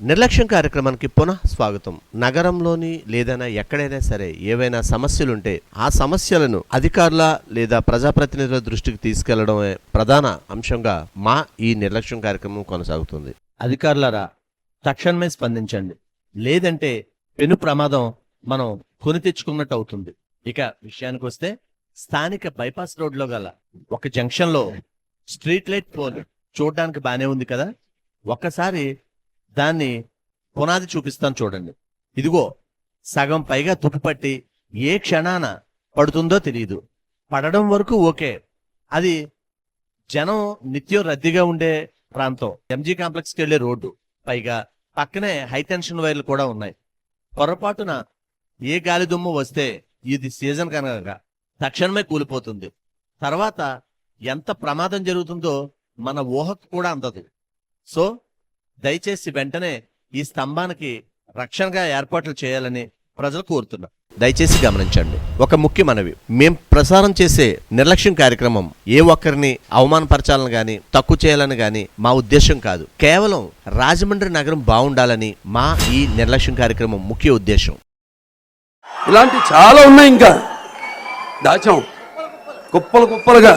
నిర్లక్ష్యం కార్యక్రమానికి పునః స్వాగతం. నగరంలోని లేదైనా ఎక్కడైనా సరే ఏవైనా సమస్యలుంటే ఆ సమస్యలను అధికారుల లేదా ప్రజాప్రతినిధుల దృష్టికి తీసుకెళ్లడమే ప్రధాన అంశంగా మా ఈ నిర్లక్ష్యం కార్యక్రమం కొనసాగుతుంది. అధికారులారా, తక్షణమే స్పందించండి, లేదంటే పెను ప్రమాదం మనం కొని తెచ్చుకున్నట్టు అవుతుంది. ఇక విషయానికి వస్తే, స్థానిక బైపాస్ రోడ్లో గల ఒక జంక్షన్లో స్ట్రీట్ లైట్ పోల్ చూడడానికి బానే ఉంది కదా. ఒక్కసారి దాన్ని పునాది చూపిస్తాను చూడండి. ఇదిగో సగం పైగా తుప్పుపట్టి ఏ క్షణాన పడుతుందో తెలియదు. పడడం వరకు ఓకే, అది జనం నిత్యం రద్దీగా ఉండే ప్రాంతం, ఎంజీ కాంప్లెక్స్కి వెళ్లే రోడ్డు, పైగా పక్కనే హై టెన్షన్ వైర్లు కూడా ఉన్నాయి. పొరపాటున ఏ గాలి దుమ్ము వస్తే ఇది సీజన్ కనుక తక్షణమే కూలిపోతుంది. తర్వాత ఎంత ప్రమాదం జరుగుతుందో మన ఊహకు కూడా అందదు. సో దయచేసి వెంటనే ఈ స్తంభానికి రక్షణగా ఏర్పాట్లు చేయాలని ప్రజలు కోరుతున్నారు. దయచేసి గమనించండి, ఒక ముఖ్య మనవి. మేం ప్రసారం చేసే నిర్లక్ష్యం కార్యక్రమం ఏ ఒక్కరిని అవమానపరచాలని గాని తక్కువ చేయాలని గాని మా ఉద్దేశం కాదు. కేవలం రాజమండ్రి నగరం బాగుండాలని మా ఈ నిర్లక్ష్యం కార్యక్రమం ముఖ్య ఉద్దేశం. ఇలాంటి చాలా ఉన్నాయి, ఇంకా దాచాం కుప్పలు కుప్పలుగా.